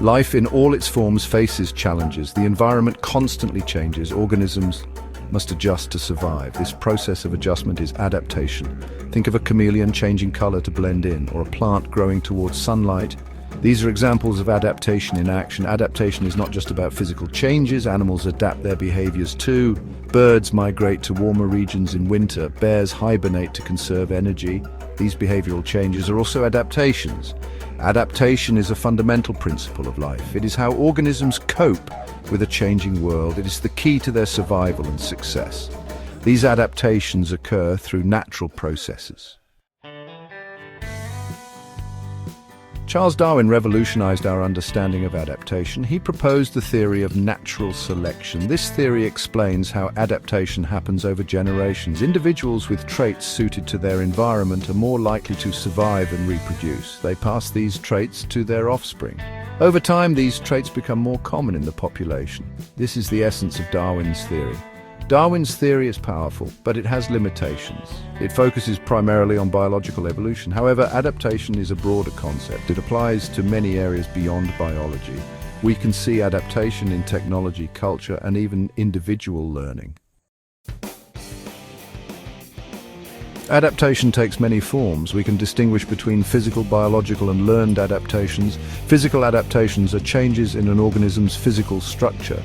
Life in all its forms faces challenges. The environment constantly changes. Organisms must adjust to survive. This process of adjustment is adaptation. Think of a chameleon changing color to blend in, or a plant growing towards sunlight. These are examples of adaptation in action. Adaptation is not just about physical changes. Animals adapt their behaviors too. Birds migrate to warmer regions in winter. Bears hibernate to conserve energy. These behavioral changes are also adaptations. Adaptation is a fundamental principle of life. It is how organisms cope with a changing world. It is the key to their survival and success. These adaptations occur through natural processes. Charles Darwin revolutionized our understanding of adaptation. He proposed the theory of natural selection. This theory explains how adaptation happens over generations. Individuals with traits suited to their environment are more likely to survive and reproduce. They pass these traits to their offspring. Over time, these traits become more common in the population. This is the essence of Darwin's theory. Darwin's theory is powerful, but it has limitations. It focuses primarily on biological evolution. However, adaptation is a broader concept. It applies to many areas beyond biology. We can see adaptation in technology, culture, and even individual learning. Adaptation takes many forms. We can distinguish between physical, biological, and learned adaptations. Physical adaptations are changes in an organism's physical structure.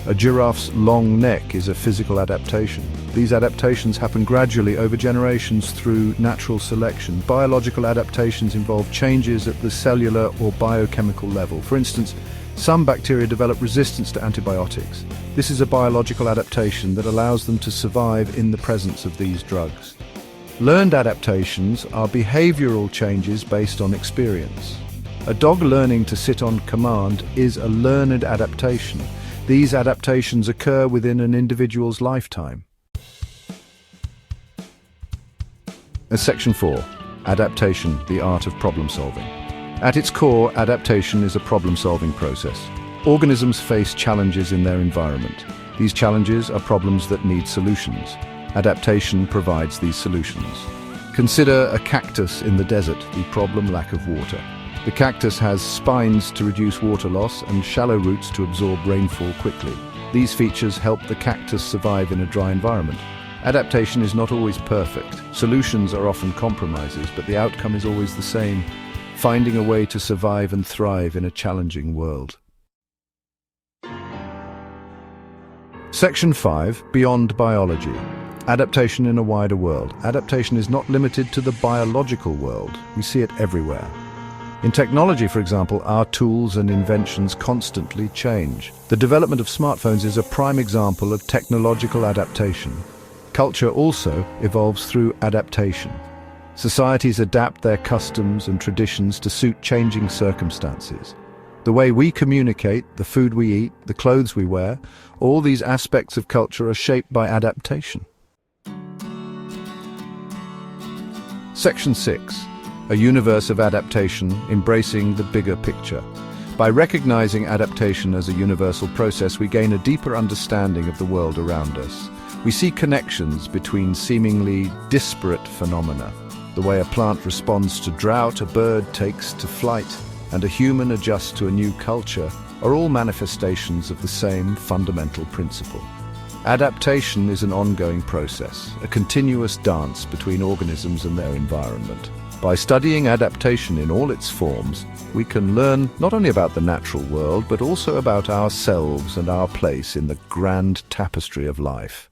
A giraffe's long neck is a physical adaptation. These adaptations happen gradually over generations through natural selection. Biological adaptations involve changes at the cellular or biochemical level. For instance, some bacteria develop resistance to antibiotics. This is a biological adaptation that allows them to survive in the presence of these drugs. Learned adaptations are behavioral changes based on experience. A dog learning to sit on command is a learned adaptation. These adaptations occur within an individual's lifetime. Section 4. Adaptation, the art of problem solving. At its core, adaptation is a problem-solving process. Organisms face challenges in their environment. These challenges are problems that need solutions. Adaptation provides these solutions. Consider a cactus in the desert, the problem: lack of water. The cactus has spines to reduce water loss and shallow roots to absorb rainfall quickly. These features help the cactus survive in a dry environment. Adaptation is not always perfect. Solutions are often compromises, but the outcome is always the same: finding a way to survive and thrive in a challenging world. Section 5. Beyond biology. Adaptation in a wider world. Adaptation is not limited to the biological world. We see it everywhere. In technology, for example, our tools and inventions constantly change. The development of smartphones is a prime example of technological adaptation. Culture also evolves through adaptation. Societies adapt their customs and traditions to suit changing circumstances. The way we communicate, the food we eat, the clothes we wear, all these aspects of culture are shaped by adaptation. Section 6. A universe of adaptation, embracing the bigger picture. By recognizing adaptation as a universal process, we gain a deeper understanding of the world around us. We see connections between seemingly disparate phenomena. The way a plant responds to drought, a bird takes to flight, and a human adjusts to a new culture are all manifestations of the same fundamental principle. Adaptation is an ongoing process, a continuous dance between organisms and their environment. By studying adaptation in all its forms, we can learn not only about the natural world, but also about ourselves and our place in the grand tapestry of life.